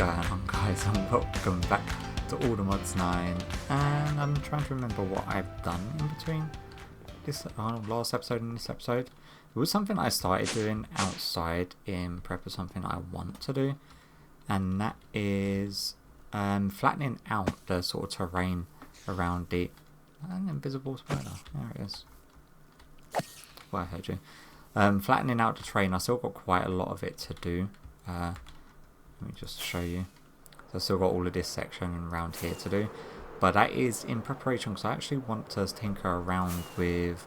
going on, guys, and welcome back to All the Mods 9. And I'm trying to remember what I've done in between this last episode and this episode. It was something I started doing outside in prep of something I want to do, and that is flattening out the sort of terrain around the invisible spider. There it is. Well, I heard you. Flattening out the terrain. I still got quite a lot of it to do. Let me just show you. So I still got all of this section around here to do, but that is in preparation because I actually want to tinker around with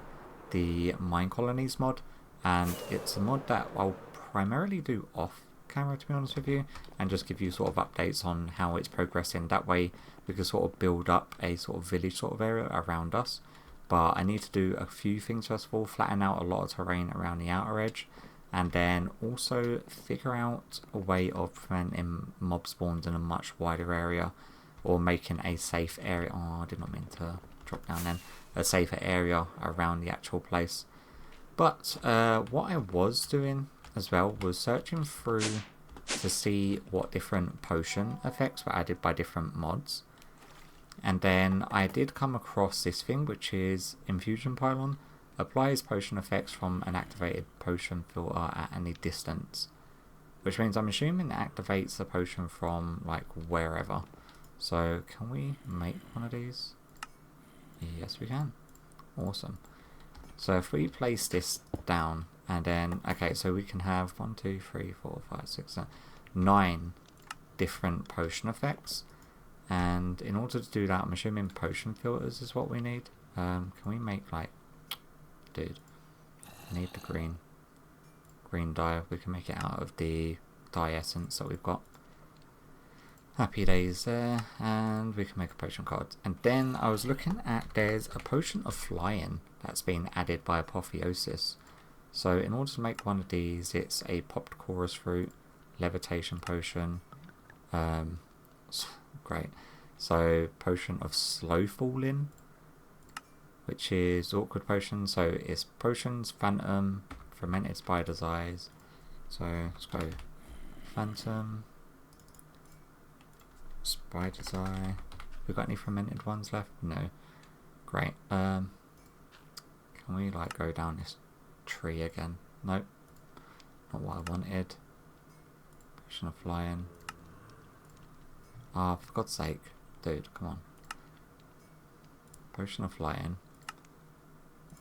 the Minecolonies mod, and it's a mod that I'll primarily do off camera, to be honest with you, and just give you sort of updates on how it's progressing. That way we can sort of build up a sort of village sort of area around us. But I need to do a few things first of all, flatten out a lot of terrain around the outer edge, and then also figure out a way of preventing mob spawns in a much wider area, or making a safe area. Oh, I did not mean to drop down then. A safer area around the actual place. But what I was doing as well was searching through to see what different potion effects were added by different mods. And then I did come across this thing, which is Infusion Pylon. Applies potion effects from an activated potion filter at any distance, which means I'm assuming it activates the potion from like wherever. So can we make one of these? Yes, we can. Awesome. So if we place this down, and then okay, so we can have 1, 2, 3, 4, 5, 6, 7, 9 different potion effects. And in order to do that, I'm assuming potion filters is what we need. Can we make like, dude, I need the green dye. We can make it out of the dye essence that we've got. Happy days there. And we can make a potion card. And then I was looking at, there's a potion of flying that's been added by Apotheosis. So in order to make one of these, it's a popped chorus fruit, levitation potion, great. So potion of slow falling, which is awkward potion. So it's potions, phantom, fermented spider's eyes. So let's go phantom, spider's eye. We got any fermented ones left? No. Great. Can we like go down this tree again? Nope. Not what I wanted. Potion of flying. Ah, oh, for God's sake. Dude, come on. Potion of flying.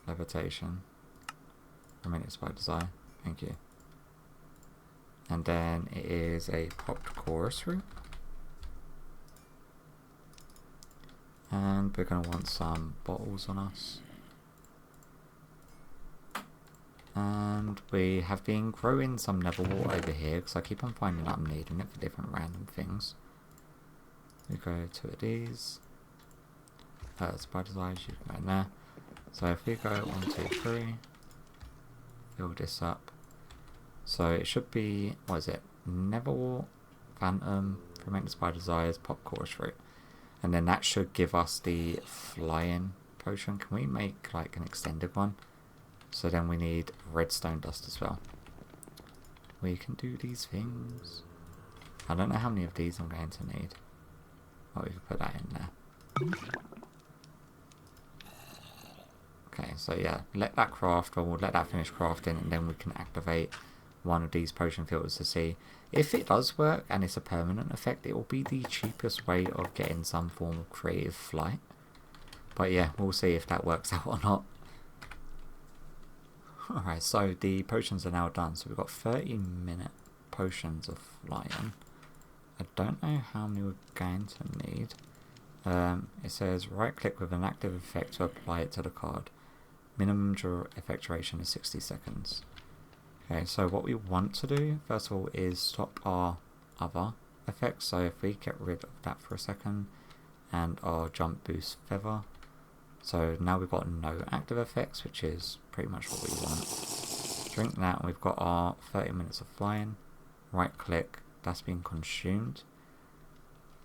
Levitation. Fermented spider's eye. Thank you. And then it is a popped chorus root. And we're going to want some bottles on us. And we have been growing some nether wart over here because I keep on finding that I'm needing it for different random things. We go 2 of these. Spider's eyes, you can go in there. So if we go 1, 2, 3, build this up. So it should be, what is it? Nether wart, phantom, fermented spider's eyes, pop chorus fruit. And then that should give us the flying potion. Can we make like an extended one? So then we need redstone dust as well. We can do these things. I don't know how many of these I'm going to need. Oh, we can put that in there. Okay, so yeah, let that craft, or we'll let that finish crafting, and then we can activate one of these potion filters to see if it does work and it's a permanent effect. It will be the cheapest way of getting some form of creative flight. But yeah, we'll see if that works out or not. Alright, so the potions are now done. So we've got 30-minute potions of flying. I don't know how many we're going to need. It says right click with an active effect to apply it to the card. Minimum effect duration is 60 seconds. Okay, so what we want to do first of all is stop our other effects. So if we get rid of that for a second, and our jump boost feather. So now we've got no active effects, which is pretty much what we want. Drink that, and we've got our 30 minutes of flying. Right click. That's been consumed.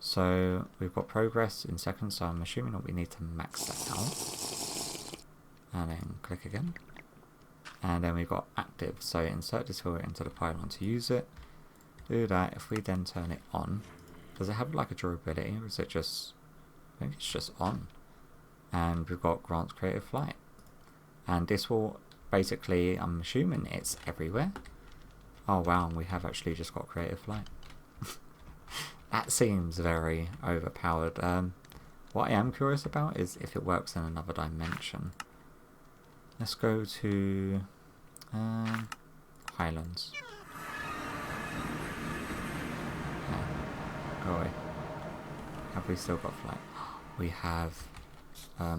So we've got progress in seconds, so I'm assuming that we need to max that out. And then click again. And then we've got active, so insert this filter into the pylon to use it. Do that. If we then turn it on, Does it have like a durability, or is it just... I think it's just on. And we've got grants creative flight. And this will basically, I'm assuming it's everywhere. Oh wow, we have actually just got creative flight. That seems very overpowered. What I am curious about is if it works in another dimension. Let's go to Highlands. Oh, go away. Have we still got flight? We have. I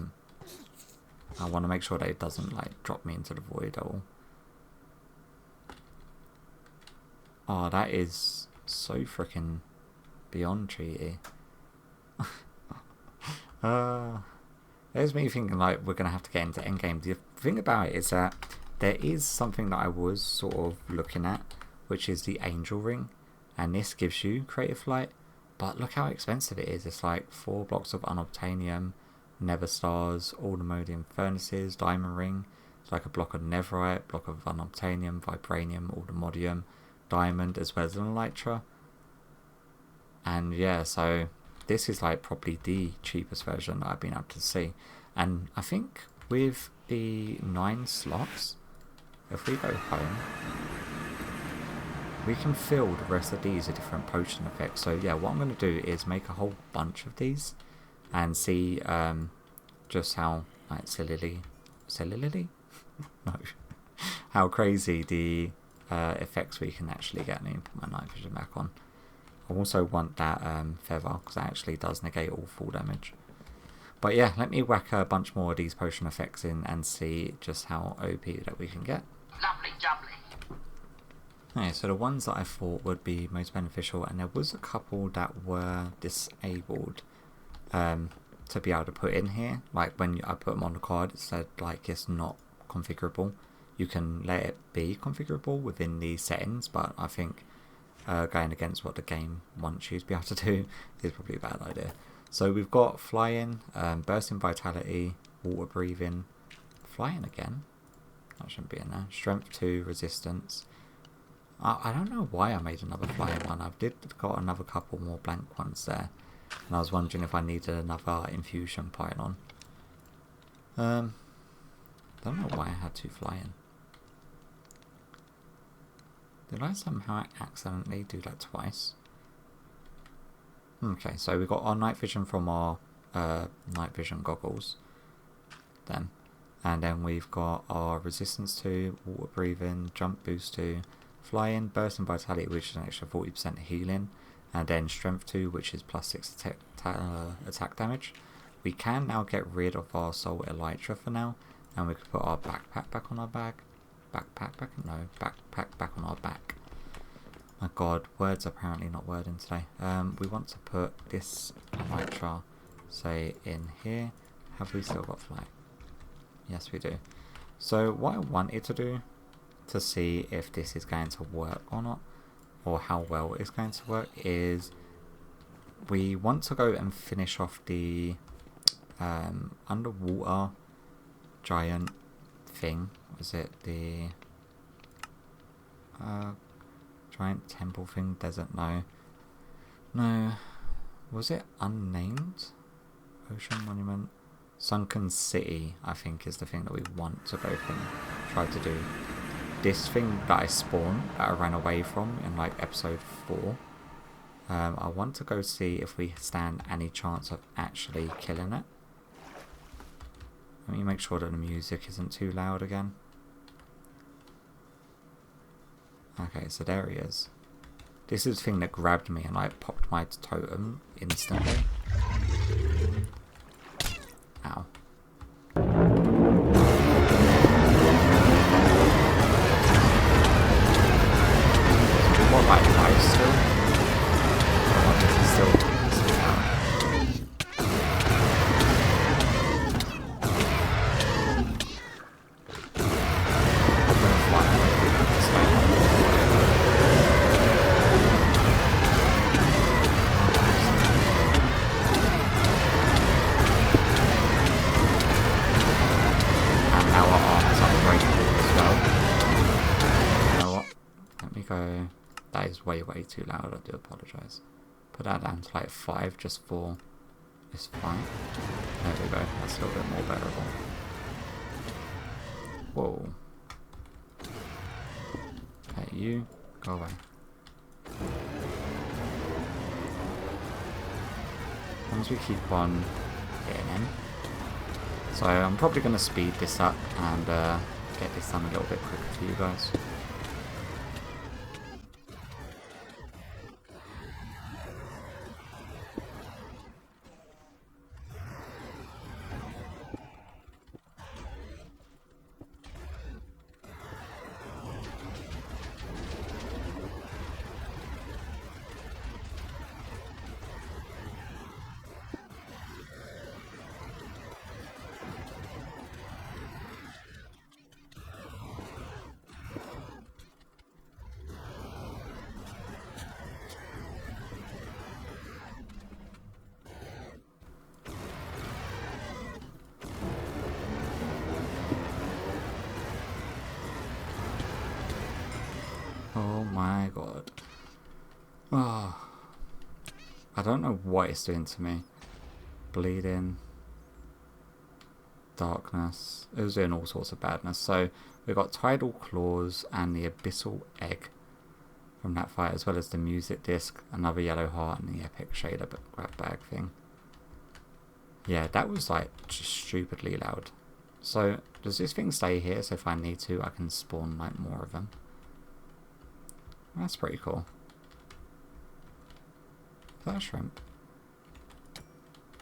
want to make sure that it doesn't like drop me into the void at all. Oh, that is so freaking beyond cheaty. There's me thinking like we're gonna have to get into endgame. The thing about it is that there is something that I was sort of looking at, which is the angel ring, and this gives you creative flight. But look how expensive it is. It's like 4 blocks of unobtainium, nether stars, ultimodium furnaces, diamond ring. It's like a block of netherite, block of unobtainium, vibranium, ultimodium, diamond, as well as an elytra. And yeah, so this is like probably the cheapest version that I've been able to see. And I think with the 9 slots, if we go home, we can fill the rest of these with different potion effects. So yeah, what I'm going to do is make a whole bunch of these and see just how like sillily no, how crazy the effects we can actually get. Let me put my night vision back on. I also want that feather, because that actually does negate all full damage. But yeah, let me whack a bunch more of these potion effects in and see just how OP that we can get. Lovely jubbly. Okay, so the ones that I thought would be most beneficial, and there was a couple that were disabled to be able to put in here. Like when I put them on the card, it said like it's not configurable. You can let it be configurable within the settings, but I think going against what the game wants you to be able to do is probably a bad idea. So we've got flying, bursting vitality, water breathing, flying again. That shouldn't be in there. Strength 2, resistance. I don't know why I made another flying one. I did got another couple more blank ones there, and I was wondering if I needed another infusion pylon. Don't know why I had 2 flying. Did I somehow accidentally do that twice? Okay, so we got our night vision from our night vision goggles. Then. And then we've got our resistance 2, water breathing, jump boost 2, flying, bursting vitality, which is an extra 40% healing, and then strength 2, which is plus 6 attack damage. We can now get rid of our soul elytra for now, and we can put our backpack back on our back. Backpack back on our back. My god, words are apparently not wording today. We want to put this elytra, say, in here. Have we still got flight? Yes, we do. So what I wanted to do to see if this is going to work or not, or how well it's going to work, is we want to go and finish off the underwater giant thing. Was it the giant temple thing? Desert? No, was it unnamed? Ocean monument, sunken city, I think, is the thing that we want to go and try to do. This thing that I spawned, that I ran away from in like episode 4, I want to go see if we stand any chance of actually killing it. Let me make sure that the music isn't too loud again. Okay, so there he is. This is the thing that grabbed me and like popped my totem instantly. Ow. What about life still? I wonder if he's still way too loud, I do apologise. Put that down to like 5 just for this fight. There we go, that's a little bit more bearable. Whoa. Okay, you, go away. As long as we keep on hitting him. So I'm probably going to speed this up and get this done a little bit quicker for you guys. Oh my god. Oh. I don't know what it's doing to me. Bleeding. Darkness. It was doing all sorts of badness. So we've got Tidal Claws and the Abyssal Egg from that fight, as well as the music disc, another yellow heart, and the epic shader grab bag thing. Yeah, that was like just stupidly loud. So does this thing stay here, so if I need to I can spawn like more of them? That's pretty cool. Is that a shrimp?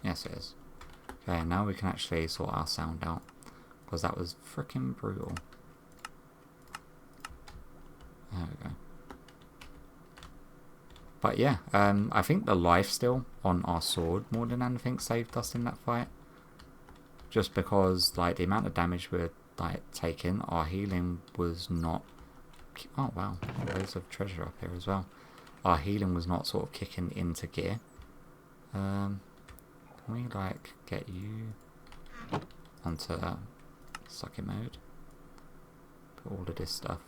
Yes it is. Okay, now we can actually sort our sound out, because that was freaking brutal. There we go. But yeah, I think the lifesteal on our sword more than anything saved us in that fight. Just because like the amount of damage we were like taking, our healing was not... Oh wow, loads of treasure up here as well. Our healing was not sort of kicking into gear. Can we like get you onto sucking mode? Put all of this stuff.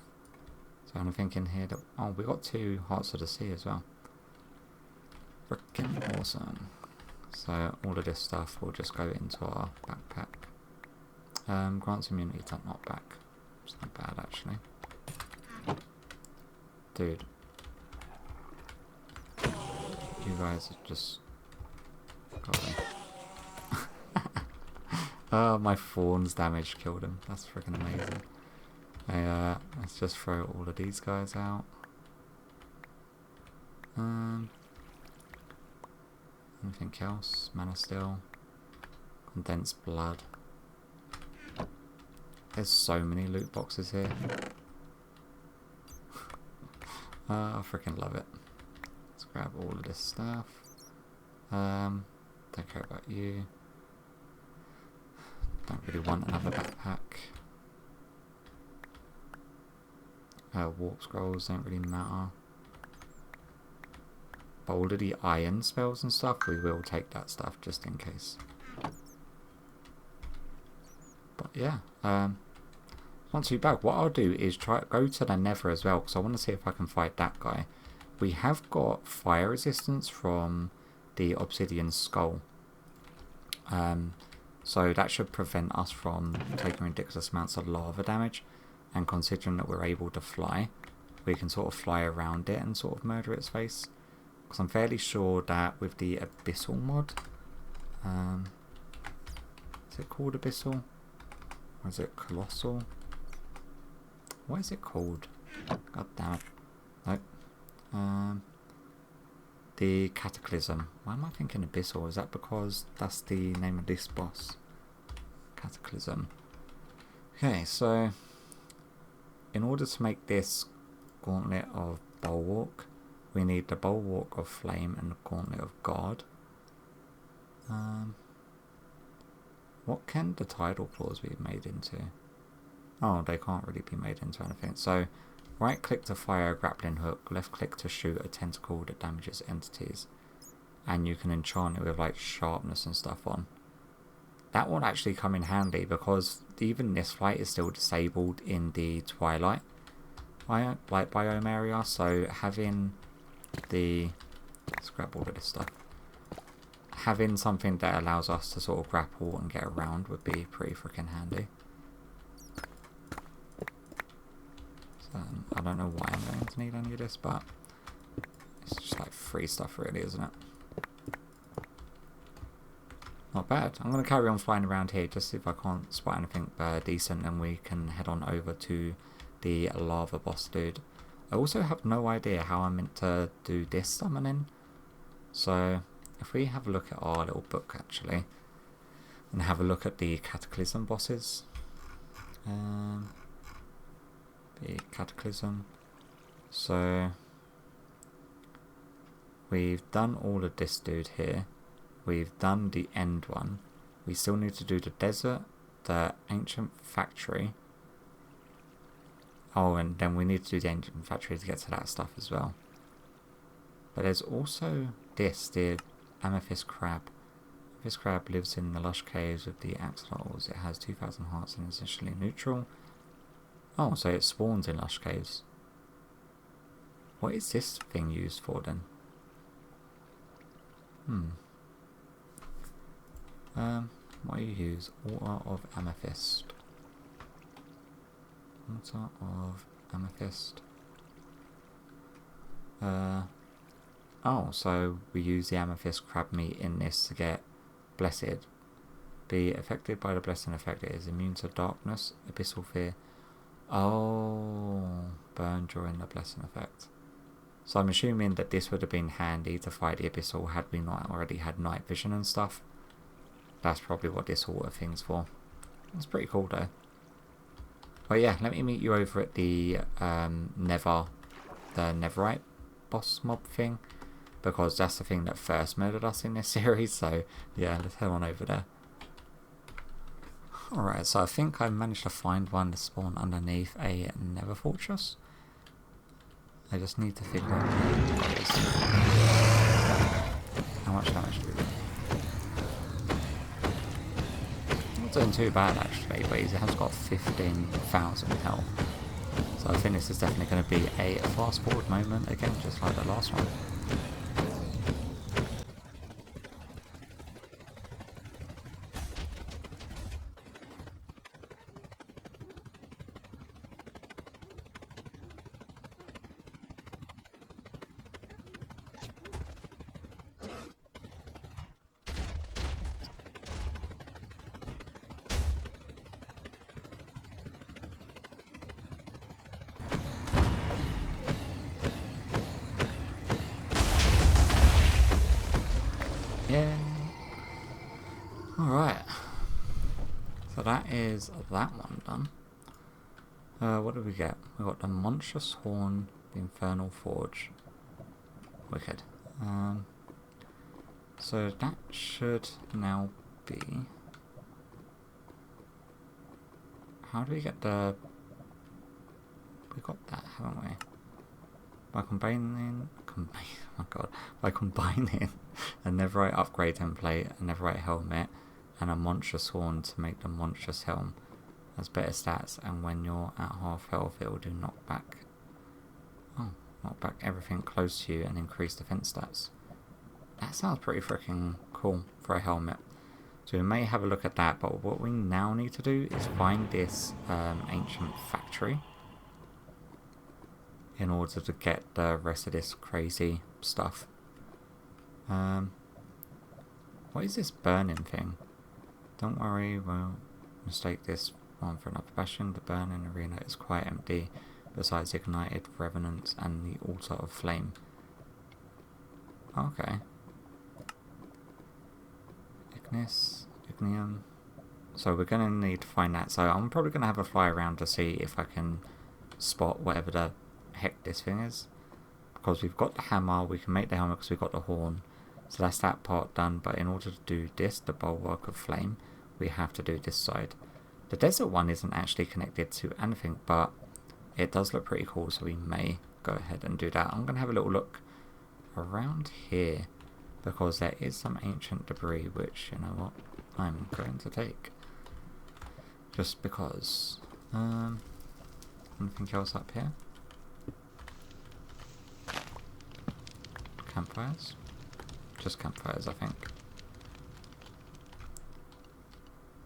So I'm thinking here that... Oh, we got 2 Hearts of the Sea as well. Freaking awesome. So all of this stuff will just go into our backpack. Grants immunity to knockback. It's not bad actually. Dude. You guys are just... Go away. Oh, my Fawn's damage killed him. That's freaking amazing. Let's just throw all of these guys out. Anything else? Mana Steel. Condensed blood. There's so many loot boxes here. I freaking love it. Let's grab all of this stuff. Don't care about you. Don't really want another backpack. Warp scrolls don't really matter. But all of the iron spells and stuff, we will take that stuff just in case. But yeah, not too bad. What I'll do is go to the Nether as well, because I want to see if I can fight that guy. We have got fire resistance from the obsidian skull. So that should prevent us from taking ridiculous amounts of lava damage. And considering that we're able to fly, we can sort of fly around it and sort of murder its face. Because I'm fairly sure that with the Abyssal mod, is it called Abyssal? Or is it Colossal? What is it called? God damn it. Nope. The Cataclysm. Why am I thinking Abyssal? Is that because that's the name of this boss? Cataclysm. Okay, so in order to make this Gauntlet of Bulwark, we need the Bulwark of Flame and the Gauntlet of God. What can the Tidal Claws be made into? Oh, they can't really be made into anything. So, right click to fire a grappling hook, left click to shoot a tentacle that damages entities. And you can enchant it with like sharpness and stuff on. That will actually come in handy because even this fight is still disabled in the Twilight biome area. So having the let's grab all of this stuff. Having something that allows us to sort of grapple and get around would be pretty freaking handy. So, I don't know why I'm going to need any of this, but it's just like free stuff really, isn't it? Not bad. I'm going to carry on flying around here just see if I can't spot anything decent, and we can head on over to the lava boss dude. I also have no idea how I'm meant to do this summoning. So if we have a look at our little book actually, and have a look at the Cataclysm bosses. The Cataclysm. So we've done all of this dude here. We've done the end one. We still need to do the desert, the ancient factory. Oh, and then we need to do the ancient factory to get to that stuff as well. But there's also this, the amethyst crab. This crab lives in the lush caves with the axolotls. It has 2,000 hearts and is essentially neutral. Oh, so it spawns in lush caves. What is this thing used for then? What do you use? Water of amethyst. Water of amethyst. Oh, so we use the amethyst crab meat in this to get blessed. Be affected by the blessing effect. It is immune to darkness, abyssal fear. Oh, burn during the blessing effect. So I'm assuming that this would have been handy to fight the abyssal had we not already had night vision and stuff. That's probably what this water thing's for. It's pretty cool though. But yeah, let me meet you over at the Netherite boss mob thing, because that's the thing that first murdered us in this series. So yeah, let's head on over there. Alright, so I think I managed to find one to spawn underneath a nether fortress. I just need to figure out what it is. How much damage do we do? Not doing too bad actually, but it has got 15,000 health. So I think this is definitely going to be a fast forward moment again, just like the last one. Yeah. Alright. So that is that one done. What did we get? We got the monstrous horn, the infernal forge. Wicked. So that should now be... How do we get the... We got that, haven't we? By combining a netherite upgrade template, a netherite helmet, and a monstrous horn to make the monstrous helm. Has better stats, and when you're at half health, it will do knockback. Oh, knockback everything close to you and increase defense stats. That sounds pretty freaking cool for a helmet. So we may have a look at that, but what we now need to do is find this ancient factory in order to get the rest of this crazy stuff. What is this burning thing? Don't worry, we'll mistake this one for another bastion. The burning arena is quite empty, besides ignited revenants and the altar of flame. Okay. Ignium. So we're going to need to find that. So I'm probably going to have a fly around to see if I can spot whatever the heck this thing is, because we've got the hammer, we can make the helmet because we've got the horn, so that's that part done. But in order to do this, the bulwark of flame, we have to do this side. The desert one isn't actually connected to anything, but it does look pretty cool, so we may go ahead and do that. I'm going to have a little look around here, because there is some ancient debris, which, you know what, I'm going to take, just because. Anything else up here? Campfires. just campfires, I think.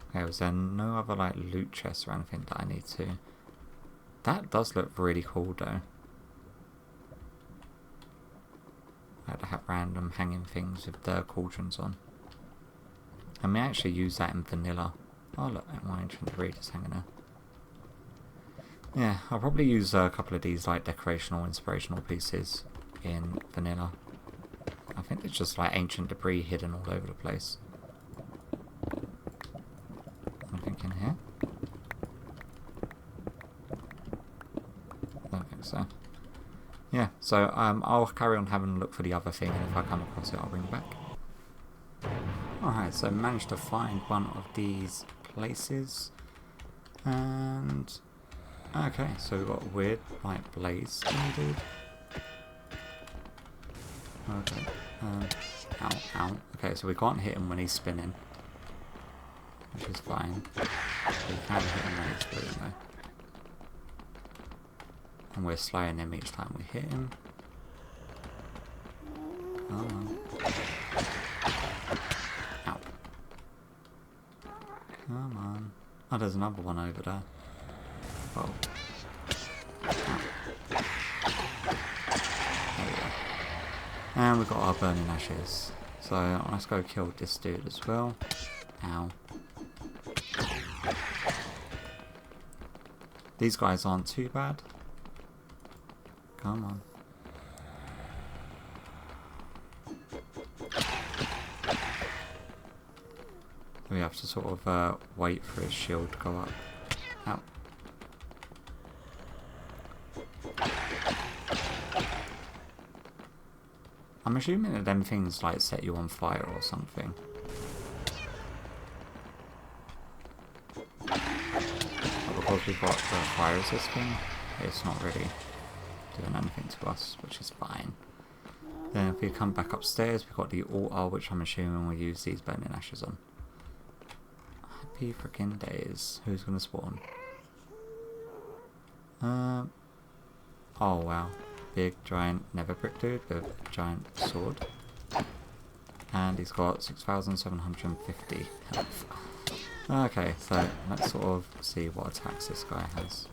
Okay, was there no other like loot chests or anything that I need to? That does look really cool though. Like to have random hanging things with the cauldrons on. I may actually use that in vanilla. Oh look, my ancient reed is hanging there. Yeah, I'll probably use a couple of these like decorational, inspirational pieces in vanilla. I think it's just like ancient debris hidden all over the place. Anything in here? I don't think so. Yeah, so I'll carry on having a look for the other thing, and if I come across it I'll bring it back. Alright, so managed to find one of these places. And okay, so we've got a weird like blaze thing, dude. Okay. Ow, ow. Okay, so we can't hit him when he's spinning, which is fine. We can hit him when he's spinning though. And we're slaying him each time we hit him. Oh. Ow. Come on. Oh, there's another one over there. Oh. Ow. There we go. And we've got our burning ashes. So let's go kill this dude as well. Ow. These guys aren't too bad. Come on. We have to sort of wait for his shield to go up. Ow. I'm assuming that them things like set you on fire or something. But because we've got the fire resisting, it's not really doing anything to us, which is fine. Then if we come back upstairs, we've got the altar, which I'm assuming we'll use these burning ashes on. Happy freaking days. Who's gonna spawn? Oh wow. Big giant nether brick dude with a giant sword. And he's got 6,750 health. Okay, so let's sort of see what attacks this guy has.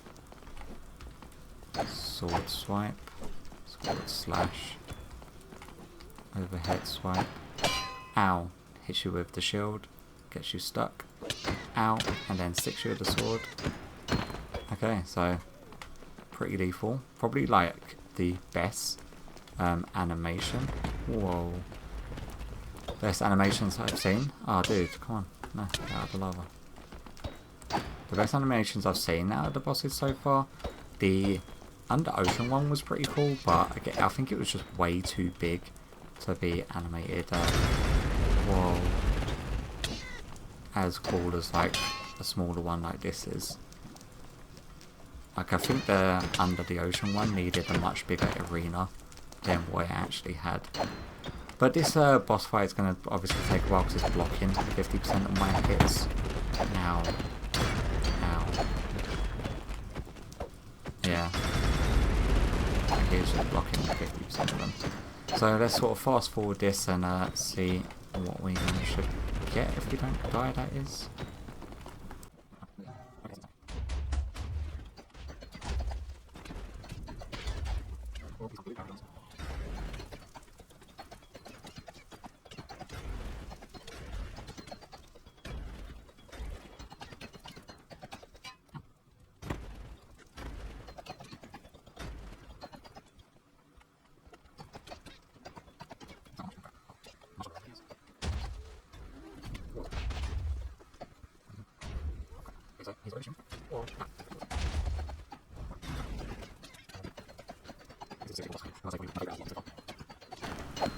Sword swipe, sword slash, overhead swipe, ow, hits you with the shield, gets you stuck, ow, and then sticks you with the sword. Okay, so pretty lethal. Probably like the best animation. Whoa. Best animations I've seen. Oh dude, come on. No, get out of the lava. The best animations I've seen out of the bosses so far. The Under Ocean one was pretty cool, but again, I think it was just way too big to be animated. Whoa. As cool as like a smaller one like this is. Like I think the Under the Ocean one needed a much bigger arena than what it actually had. But this boss fight is going to obviously take a while because it's blocking 50% of my hits. Ow. Ow. Yeah. He's just blocking 50% of them. So let's sort of fast forward this and see what we should get if we don't die, that is.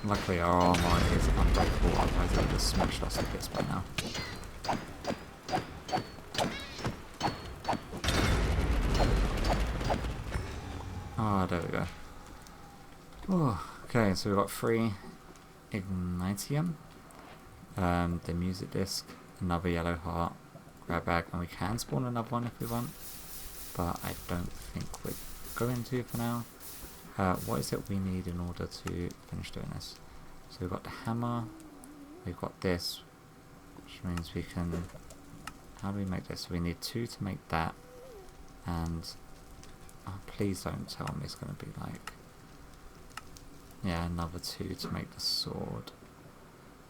Luckily our armour is unbreakable, otherwise it would have smashed us to bits by now. Ah, there we go. Oh, okay, so we've got 3 Ignitium, the music disc, another yellow heart, grab bag, and we can spawn another one if we want, but I don't think we're going to for now. What is it we need in order to finish doing this? So we've got the hammer, we've got this, which means we can, how do we make this? So we need 2 to make that, and oh, please don't tell me it's going to be like, yeah, another 2 to make the sword.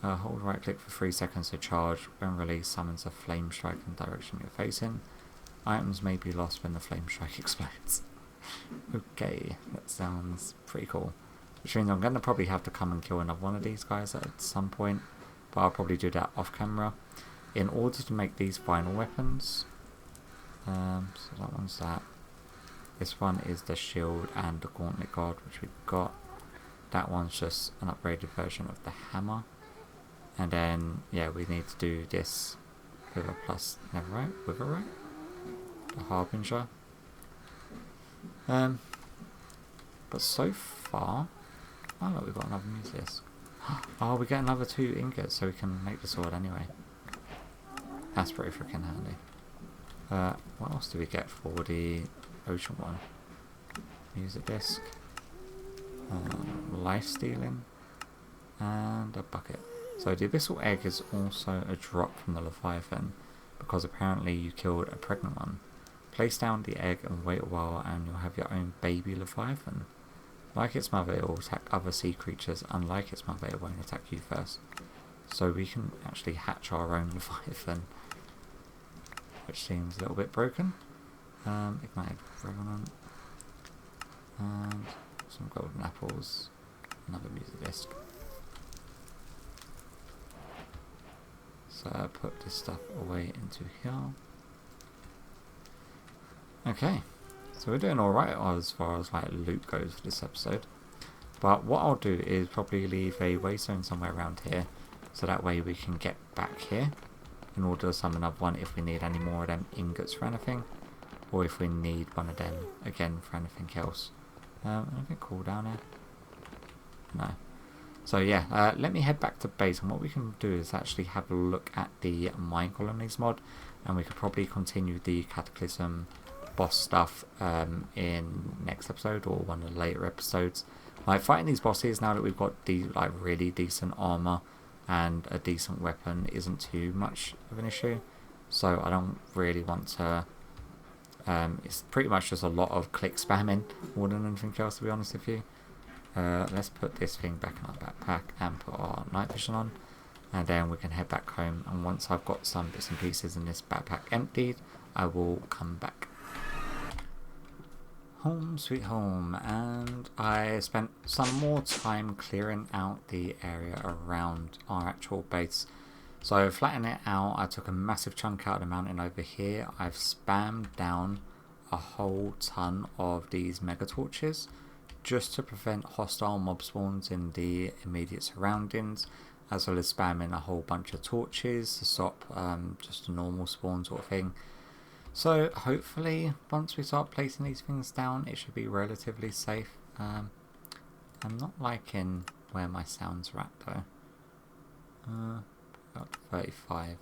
Hold right click for 3 seconds to charge. When released, summons a flame strike in the direction you're facing. Items may be lost when the flame strike explodes. Okay, that sounds pretty cool. Which means I'm going to probably have to come and kill another one of these guys at some point. But I'll probably do that off camera. In order to make these final weapons. So that one's that. This one is the shield and the gauntlet guard, which we've got. That one's just an upgraded version of the hammer. And then, yeah, we need to do this with a plus netherite, with a right? The harbinger. But so far, oh look, we've got another music disc. Oh, we get another 2 ingots, so we can make the sword anyway. That's pretty freaking handy. What else do we get for the ocean one? Music disc. Life stealing. And a bucket. So the abyssal egg is also a drop from the Leviathan, because apparently you killed a pregnant one. Place down the egg and wait a while and you'll have your own baby Leviathan. Like its mother, it will attack other sea creatures. Unlike its mother, it won't attack you first. So we can actually hatch our own Leviathan, which seems a little bit broken. Ignited Revenant. And some golden apples. Another music disc. So I'll put this stuff away into here. Okay, so we're doing alright as far as like loot goes for this episode. But what I'll do is probably leave a waystone somewhere around here, so that way we can get back here in order to summon up one if we need any more of them ingots for anything, or if we need one of them again for anything else. Anything cool down here? No. So yeah, let me head back to base, and what we can do is actually have a look at the Minecolonies mod, and we could probably continue the Cataclysm boss stuff in next episode or one of the later episodes. Like fighting these bosses, now that we've got the like really decent armor and a decent weapon, isn't too much of an issue. So I don't really want to. It's pretty much just a lot of click spamming more than anything else, to be honest with you. Let's put this thing back in our backpack and put our night vision on, and then we can head back home. And once I've got some bits and pieces in this backpack emptied, I will come back. Home sweet home, and I spent some more time clearing out the area around our actual base. So flattening it out, I took a massive chunk out of the mountain over here. I've spammed down a whole ton of these mega torches just to prevent hostile mob spawns in the immediate surroundings, as well as spamming a whole bunch of torches to stop just a normal spawn sort of thing. So hopefully once we start placing these things down, it should be relatively safe. I'm not liking where my sounds are at though. Got 35.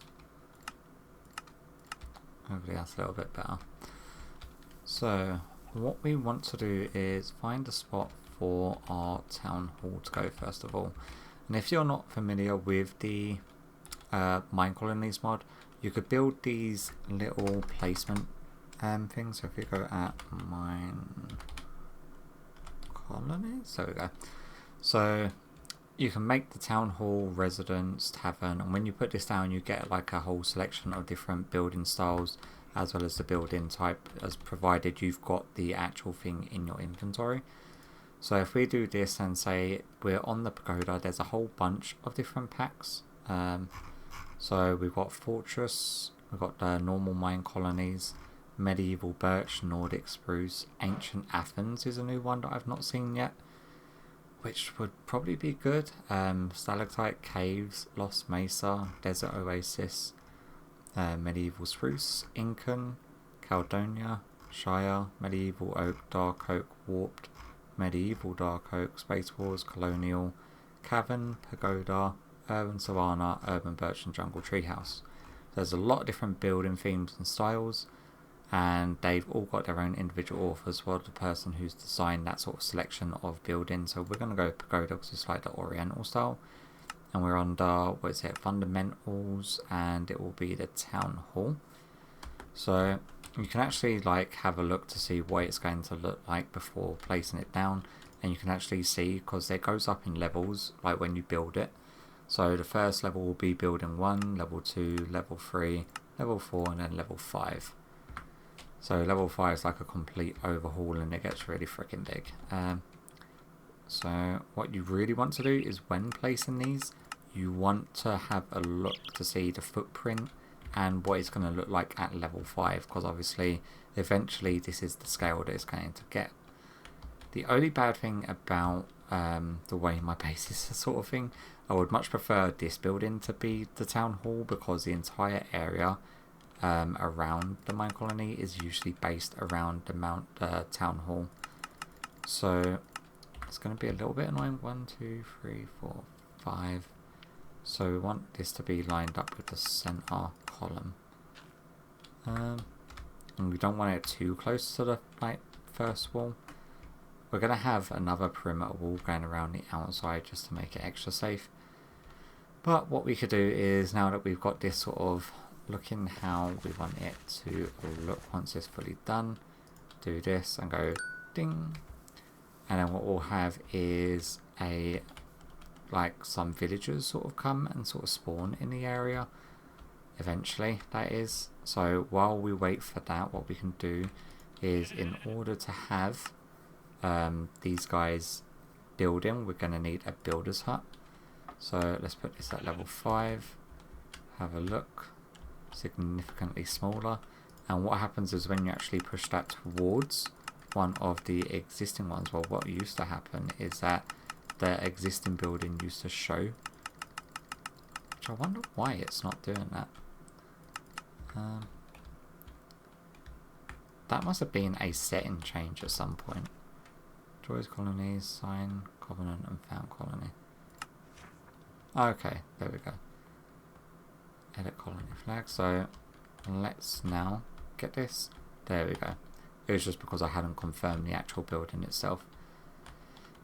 Hopefully that's a little bit better. So what we want to do is find a spot for our town hall to go first of all. And if you're not familiar with the Minecolonies mod, you could build these little placement things. So if you go at Minecolonies, there we go. So you can make the town hall, residence, tavern, and when you put this down you get like a whole selection of different building styles, as well as the building type, as provided you've got the actual thing in your inventory. So if we do this and say we're on the pagoda, there's a whole bunch of different packs. So we've got Fortress, we've got the normal Minecolonies, Medieval Birch, Nordic Spruce, Ancient Athens is a new one that I've not seen yet, which would probably be good. Stalactite Caves, Lost Mesa, Desert Oasis, Medieval Spruce, Incan, Caledonia, Shire, Medieval Oak, Dark Oak, Warped, Medieval Dark Oak, Space Wars, Colonial, Cavern, Pagoda, Urban Savannah, Urban Birch and Jungle Treehouse. There's a lot of different building themes and styles. and they've all got their own individual authors. Well, the person who's designed that sort of selection of building. So we're going to go pagoda because it's like the Oriental style, and we're under, what is it, fundamentals, and it will be the town hall. So you can actually like have a look to see what it's going to look like before placing it down, and you can actually see because it goes up in levels like when you build it. So the first level will be building 1, level 2, level 3, level 4, and then level 5. So level 5 is like a complete overhaul, and it gets really freaking big. So what you really want to do is when placing these, you want to have a look to see the footprint and what it's going to look like at level 5, because obviously eventually this is the scale that it's going to get. The only bad thing about the way my base is sort of thing, I would much prefer this building to be the town hall, because the entire area around the mine colony is usually based around the town hall. So it's going to be a little bit annoying. 1, 2, 3, 4, 5. So we want this to be lined up with the center column, and we don't want it too close to the first wall. We're going to have another perimeter wall going around the outside just to make it extra safe. But what we could do is, now that we've got this sort of looking how we want it to look once it's fully done, do this and go ding, and then what we'll have is a some villagers sort of come and sort of spawn in the area eventually, that is. So while we wait for that, what we can do is, in order to have these guys building, we're going to need a builder's hut. So let's put this at level 5. Have a look. Significantly smaller. And what happens is when you actually push that towards one of the existing ones, well, what used to happen is that the existing building used to show, which I wonder why it's not doing that. That must have been a setting change at some point. Joy's colonies, sign, covenant, and found colony. Okay, there we go. Edit colony flag. So let's now get this. There we go. It was just because I hadn't confirmed the actual building itself.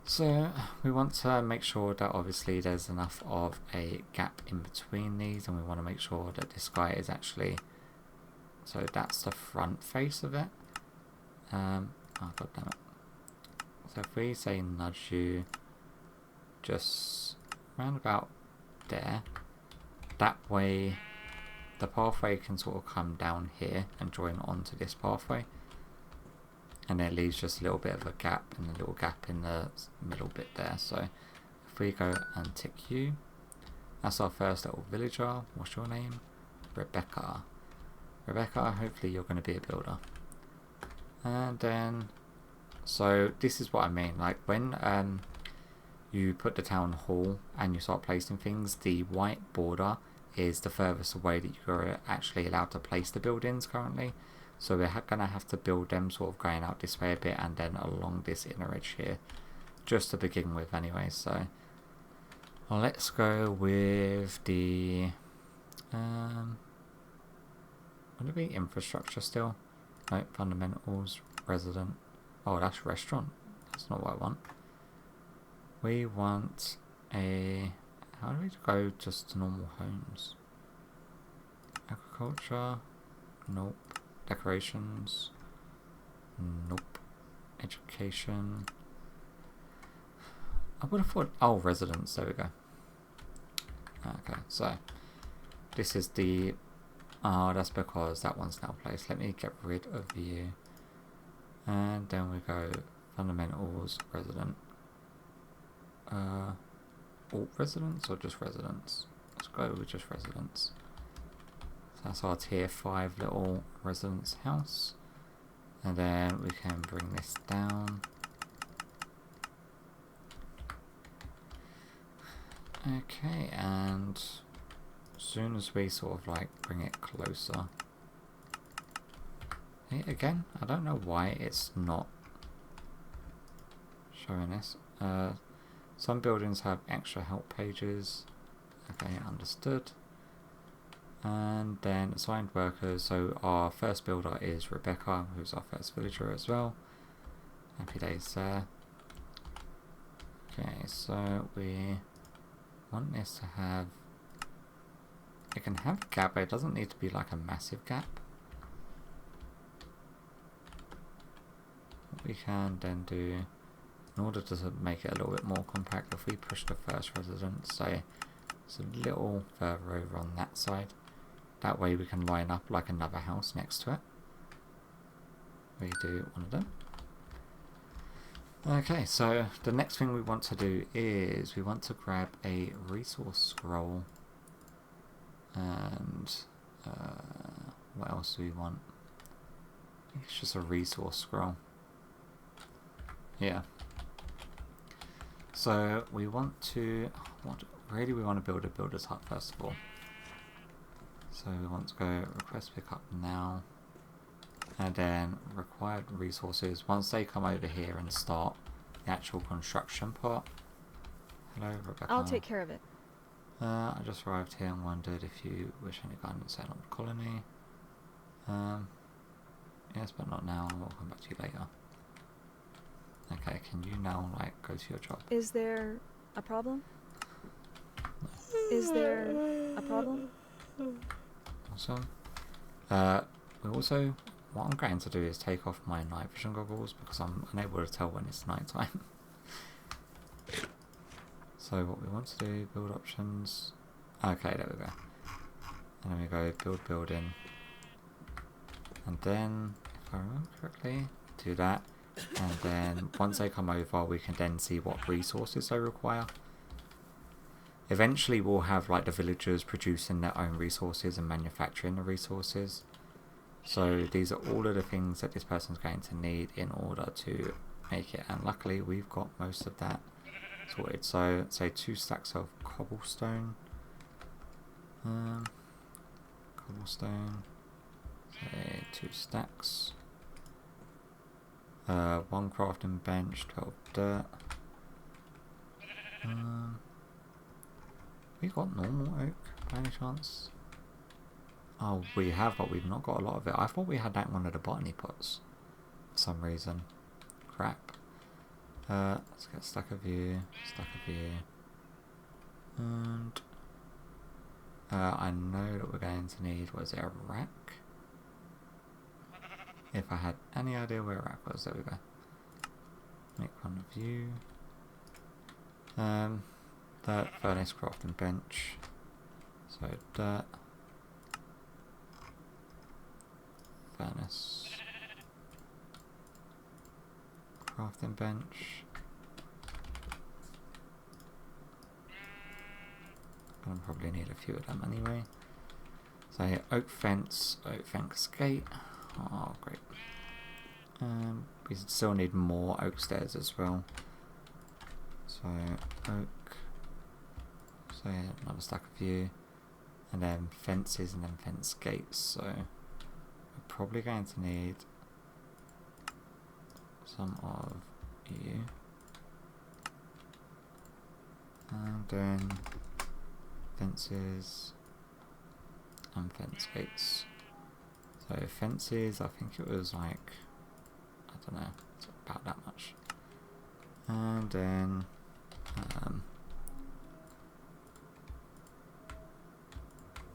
So we want to make sure that obviously there's enough of a gap in between these, and we want to make sure that this guy is actually, so that's the front face of it. Oh god damn it. So if we say nudge you just round about there, that way the pathway can sort of come down here and join onto this pathway, and it leaves just a little bit of a gap and a little gap in the middle bit there. So if we go and tick you, that's our first little villager. What's your name? Rebecca. Rebecca, hopefully you're going to be a builder. And then, so this is what I mean, like when you put the town hall and you start placing things, the white border is the furthest away that you're actually allowed to place the buildings currently. So we're going to have to build them sort of going out this way a bit and then along this inner edge here, just to begin with anyway. So let's go with the, would it be infrastructure still? No, fundamentals, resident. Oh, that's restaurant. That's not what I want. We want a, how do we go just to normal homes? Agriculture, nope. Decorations, nope. Education, I would have thought, oh, residence, there we go. Okay, so this is the, oh, that's because that one's now placed. Let me get rid of you, and then we go fundamentals, resident, all residents or just residents? Let's go with just residents. That's our tier 5 little residence house, and then we can bring this down. Okay, and as soon as we sort of like bring it closer, hey, again, I don't know why it's not showing this. Some buildings have extra help pages. Okay, understood. And then assigned workers, so our first builder is Rebecca, who's our first villager as well. Happy days there. Okay, so we want this to have, it can have a gap, but it doesn't need to be like a massive gap. What we can then do, in order to make it a little bit more compact, if we push the first residence, say it's a little further over on that side, that way we can line up like another house next to it. We do one of them. Okay, so the next thing we want to do is we want to grab a resource scroll, and what else do we want? I think it's just a resource scroll. Yeah. So we want to, really we want to build a builder's hut first of all. So we want to go request pickup now, and then required resources. Once they come over here and start the actual construction part. Hello, Rebecca. I'll take care of it. I just arrived here and wondered if you wish any guidance on the colony. Yes, but not now. I'll come back to you later. Okay, can you now like go to your job? Is there a problem? Is there a problem? Awesome. We also, what I'm going to do is take off my night vision goggles because I'm unable to tell when it's night time. So what we want to do, build options. Okay, there we go. And then we go build building. And then, if I remember correctly, do that. And then once they come over, we can then see what resources they require. Eventually we'll have like the villagers producing their own resources and manufacturing the resources. So these are all of the things that this person's going to need in order to make it. And luckily we've got most of that sorted. So say 2 stacks of cobblestone. Cobblestone. Say 2 stacks. 1 crafting bench, 12 dirt. We got normal oak by any chance? Oh, we have, but we've not got a lot of it. I thought we had that in one of the botany pots for some reason. Crap. Let's get stack of you, and I know that we're going to need, was it a rack? If I had any idea where a rack was, there we go. Make one of you. Dirt, furnace, crafting bench. So dirt, furnace, crafting bench. Gonna probably need a few of them anyway. So oak fence gate. Oh, great. We still need more oak stairs as well. So oak. So another stack of you, and then fences, and then fence gates. So we're probably going to need some of you, and then fences and fence gates. So fences, I think it was like, I don't know, it's about that much. And then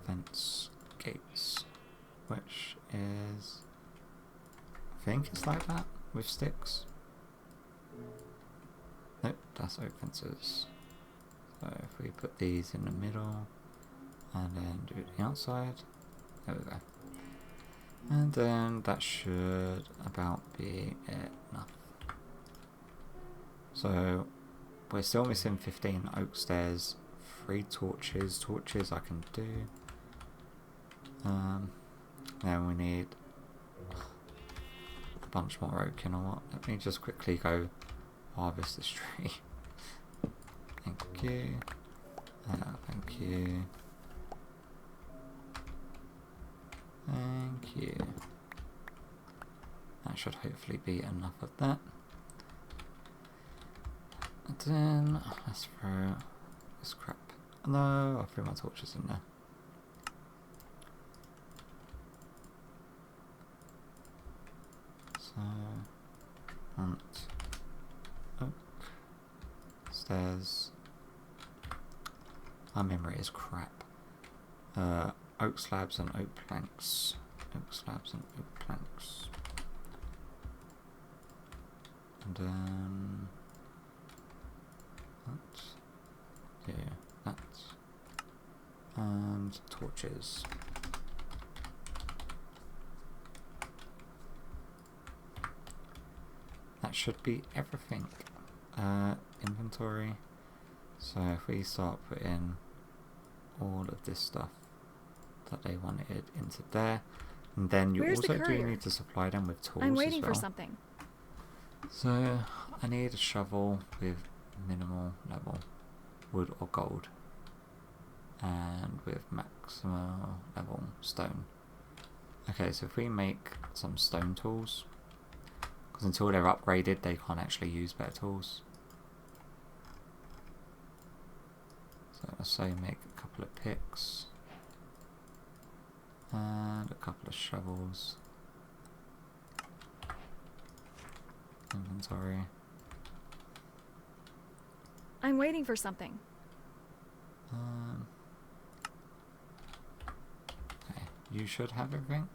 fence gates, which is, I think it's like that with sticks. Nope, that's oak fences. So if we put these in the middle and then do the outside, there we go. And then that should about be enough. So we're still missing 15 oak stairs, 3 torches. Torches I can do. Then we need a bunch more oak. You know what? Let me just quickly go harvest this tree. Thank you. Thank you. Thank you. That should hopefully be enough of that. And then let's throw this crap. No, I threw my torches in there. So, front, oak, stairs. My memory is crap. Oak slabs and oak planks. Oak slabs and oak planks. And then that. Yeah, that. And torches. That should be everything. Inventory. So if we start putting all of this stuff that they wanted into there, and then you Where's the also do courier? need to supply them with tools I'm waiting as for well. something. So I need a shovel with minimal level wood or gold, and with maximum level stone. Okay, so if we make some stone tools, because until they're upgraded they can't actually use better tools. So let's say make a couple of picks and a couple of shovels. Inventory. I'm waiting for something. Okay, you should have everything.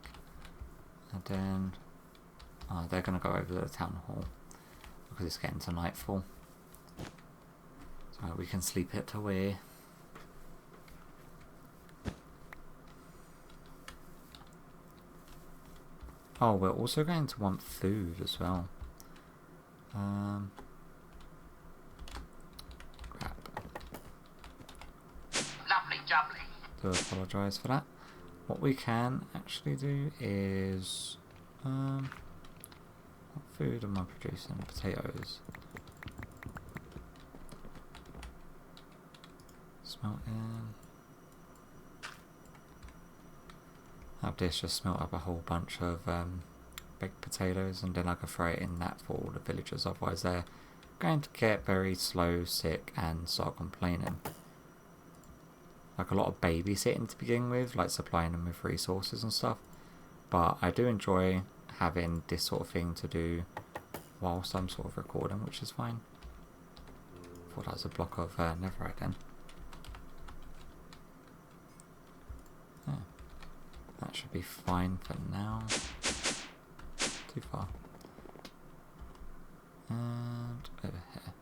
And then they're going to go over to the town hall because it's getting to nightfall. So we can sleep it away. Oh, we're also going to want food as well. Crap. Lovely jubbly. Do apologise for that. What we can actually do is... what food am I producing? Potatoes. Smelt in. Have this just smelt up a whole bunch of baked potatoes, and then I can throw it in that for all the villagers, otherwise they're going to get very slow, sick and start complaining. Like a lot of babysitting to begin with, like supplying them with resources and stuff, but I do enjoy having this sort of thing to do whilst I'm sort of recording, which is fine. Thought that was a block of netherite then. Yeah. That should be fine for now. Too far. And over here.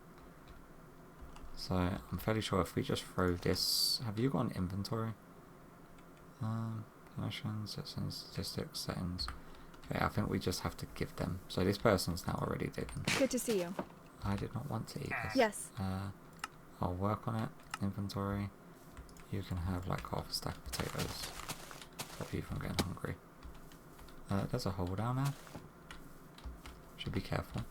So I'm fairly sure if we just throw this... Have you got an inventory? Permissions, statistics, settings. Okay, I think we just have to give them. So this person's now already digging. Good to see you. I did not want to eat this. Yes. I'll work on it. Inventory. You can have like half a stack of potatoes. Stop you from getting hungry. There's a hole down there. Should be careful.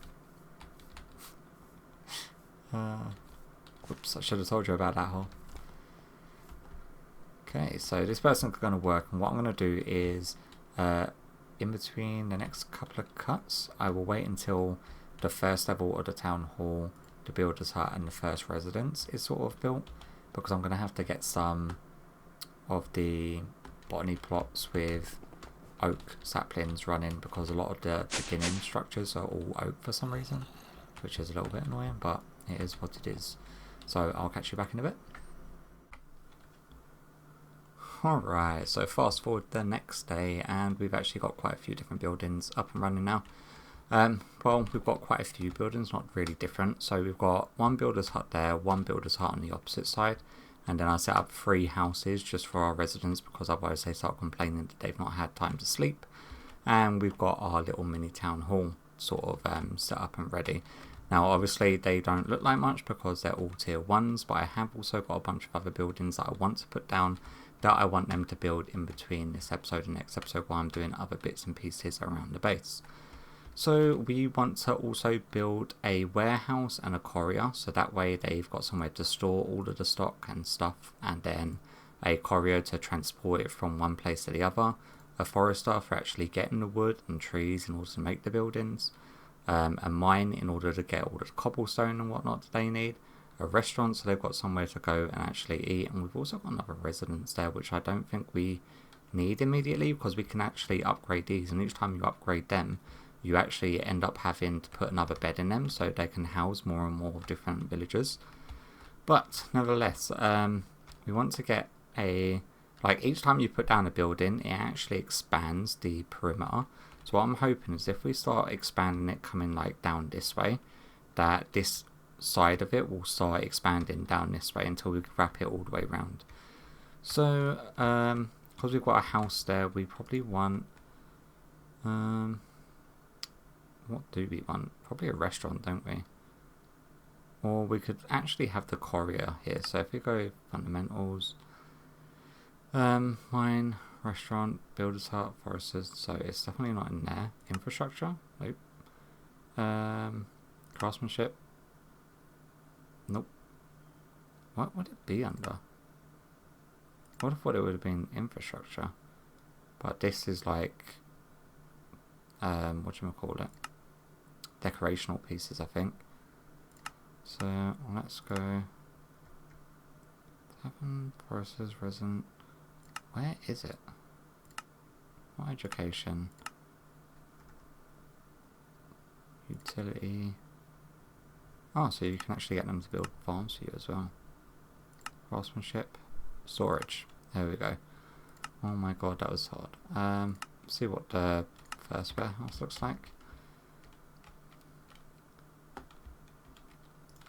Oops, I should have told you about that hole. Okay, so this person's going to work, and what I'm going to do is in between the next couple of cuts I will wait until the first level of the town hall, the builder's hut and the first residence is sort of built, because I'm going to have to get some of the botany plots with oak saplings running, because a lot of the beginning structures are all oak for some reason, which is a little bit annoying, but it is what it is. So I'll catch you back in a bit. Alright, so fast forward the next day, and we've actually got quite a few different buildings up and running now. Well, we've got quite a few buildings, not really different. So we've got one builder's hut there, one builder's hut on the opposite side, and then I set up 3 houses just for our residents, because otherwise they start complaining that they've not had time to sleep. And we've got our little mini town hall sort of set up and ready. Now obviously they don't look like much because they're all tier 1s, but I have also got a bunch of other buildings that I want to put down, that I want them to build in between this episode and next episode while I'm doing other bits and pieces around the base. So we want to also build a warehouse and a courier, so that way they've got somewhere to store all of the stock and stuff, and then a courier to transport it from one place to the other, a forester for actually getting the wood and trees in order to make the buildings, a mine in order to get all the cobblestone and whatnot that they need, a restaurant so they've got somewhere to go and actually eat, and we've also got another residence there which I don't think we need immediately, because we can actually upgrade these, and each time you upgrade them you actually end up having to put another bed in them so they can house more and more different villagers. But nevertheless, we want to get a, like, each time you put down a building, it actually expands the perimeter. So what I'm hoping is if we start expanding it coming like down this way, that this side of it will start expanding down this way until we wrap it all the way around. So because we've got a house there, we probably want what do we want? Probably a restaurant, don't we? Or we could actually have the courier here. So if we go fundamentals, mine, restaurant, builder's hut, foresters. So it's definitely not in there. Infrastructure, nope. Craftsmanship, nope. What would it be under? I would have thought it would have been infrastructure, but this is like whatchamacallit, decorational pieces, I think. So let's go 7 foresters, resident. Where is it? What education? Utility. Oh, so you can actually get them to build farms for you as well. Craftsmanship. Storage. There we go. Oh my god, that was hard. See what the first warehouse looks like.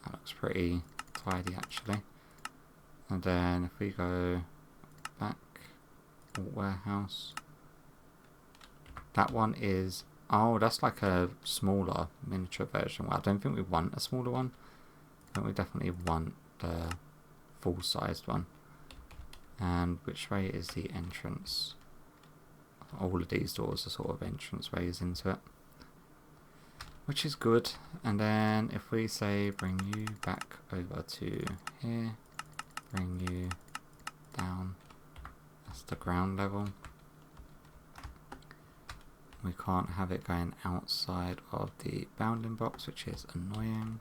That looks pretty tidy actually. And then if we go back, warehouse. That one is, oh, that's like a smaller miniature version. Well, I don't think we want a smaller one. I think we definitely want the full-sized one. And which way is the entrance? All of these doors are sort of entrance ways into it, which is good. And then if we say bring you back over to here, bring you down, that's the ground level. We can't have it going outside of the bounding box, which is annoying.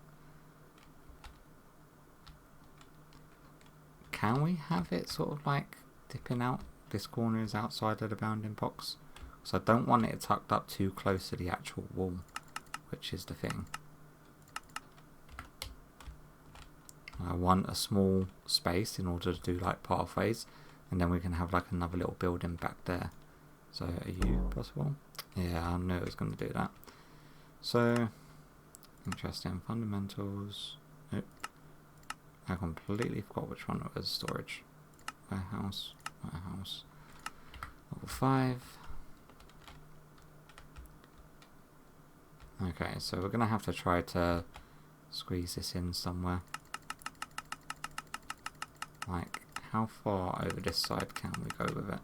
Can we have it sort of like dipping out? This corner is outside of the bounding box. So I don't want it tucked up too close to the actual wall, which is the thing. I want a small space in order to do like pathways, and then we can have like another little building back there. So are you possible? Yeah, I knew it was going to do that. So, interesting. Fundamentals. Nope. I completely forgot which one it was. Storage. Warehouse. Warehouse. Level 5. Okay, so we're going to have to try to squeeze this in somewhere. Like, how far over this side can we go with it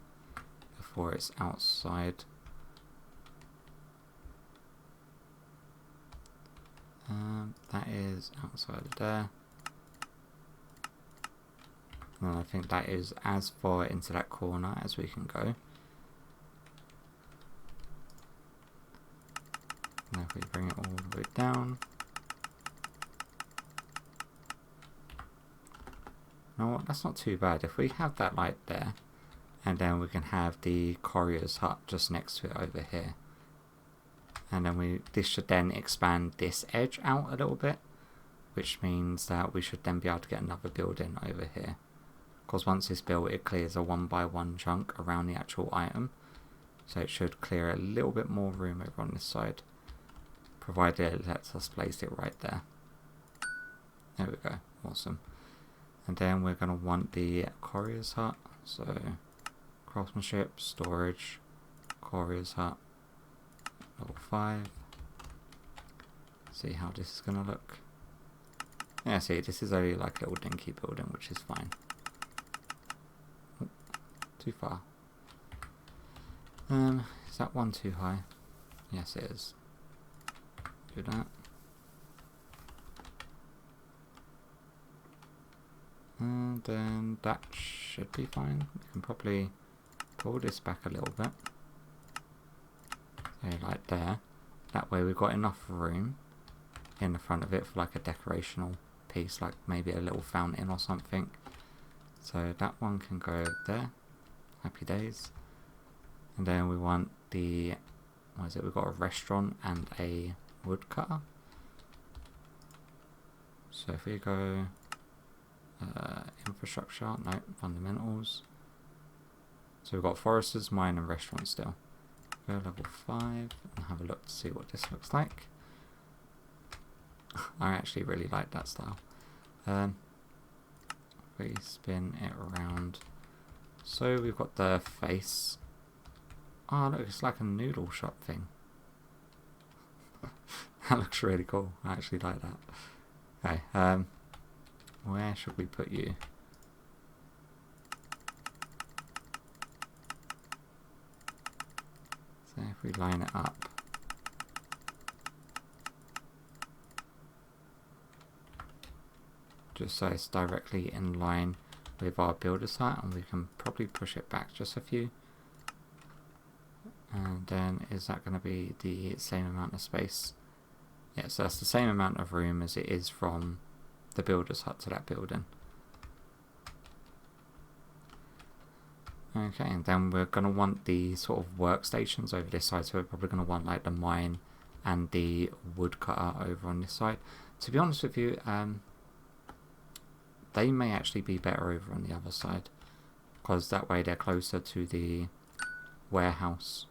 before it's outside? That is outside of there. And I think that is as far into that corner as we can go. And if we bring it all the way down. You know what, that's not too bad. If we have that light there, and then we can have the courier's hut just next to it over here. And then this should then expand this edge out a little bit, which means that we should then be able to get another building over here. Because once it's built, it clears a 1x1 chunk around the actual item. So it should clear a little bit more room over on this side, provided it lets us place it right there. There we go, awesome. And then we're going to want the courier's hut. So craftsmanship, storage, courier's hut, level 5. See how this is going to look. Yeah, see, this is only like a little dinky building, which is fine. Oh, too far. Is that one too high? Yes, it is. Do that. And then that should be fine. We can probably pull this back a little bit. So like there. That way we've got enough room in the front of it for like a decorational piece, like maybe a little fountain or something. So that one can go there. Happy days. And then we want the what is it? We've got a restaurant and a woodcutter. So if we go infrastructure, no, fundamentals. So we've got foresters, mine and restaurant still. Go level 5 and have a look to see what this looks like. I actually really like that style. We spin it around. So we've got the face. Oh look, it's like a noodle shop thing. That looks really cool. I actually like that. Okay, where should we put you? So if we line it up. Just so it's directly in line with our builder site, and we can probably push it back just a few. And then is that going to be the same amount of space? Yeah, so that's the same amount of room as it is from the builder's hut to that building. Okay, and then we're going to want the sort of workstations over this side, so we're probably going to want like the mine and the woodcutter over on this side. To be honest with you, they may actually be better over on the other side, because that way they're closer to the warehouse.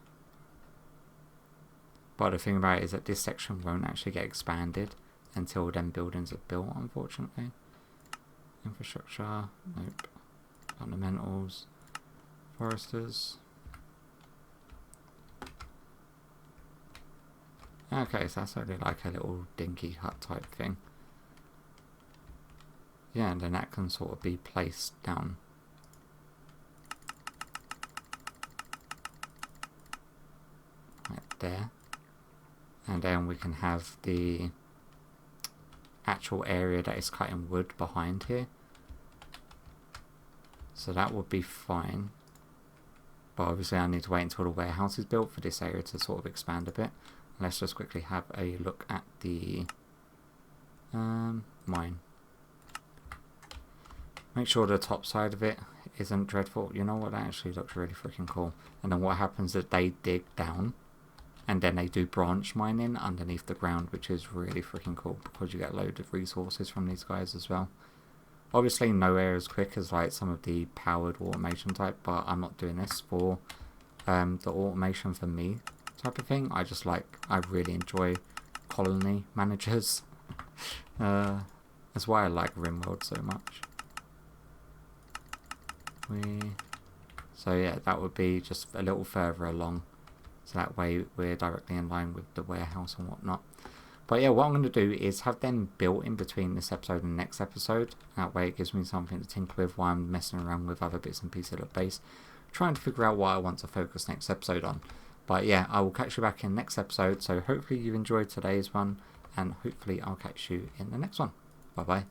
But the thing about it is that this section won't actually get expanded until them buildings are built, unfortunately. Infrastructure, nope. Fundamentals, foresters. Okay, so that's only like a little dinky hut type thing. Yeah, and then that can sort of be placed down. Right there. And then we can have the actual area that is cutting wood behind here. So that would be fine. But obviously I need to wait until the warehouse is built for this area to sort of expand a bit. Let's just quickly have a look at the mine. Make sure the top side of it isn't dreadful. You know what, that actually looks really freaking cool. And then what happens is they dig down and then they do branch mining underneath the ground, which is really freaking cool because you get loads of resources from these guys as well. Obviously nowhere as quick as like some of the powered automation type, but I'm not doing this for the automation for me type of thing. I really enjoy colony managers. That's why I like RimWorld so much. So yeah, that would be just a little further along, so that way we're directly in line with the warehouse and whatnot. But yeah, what I'm going to do is have them built in between this episode and the next episode. That way it gives me something to tinker with while I'm messing around with other bits and pieces of the base, trying to figure out what I want to focus next episode on. But yeah, I will catch you back in the next episode, so hopefully you enjoyed today's one, and hopefully I'll catch you in the next one. Bye bye.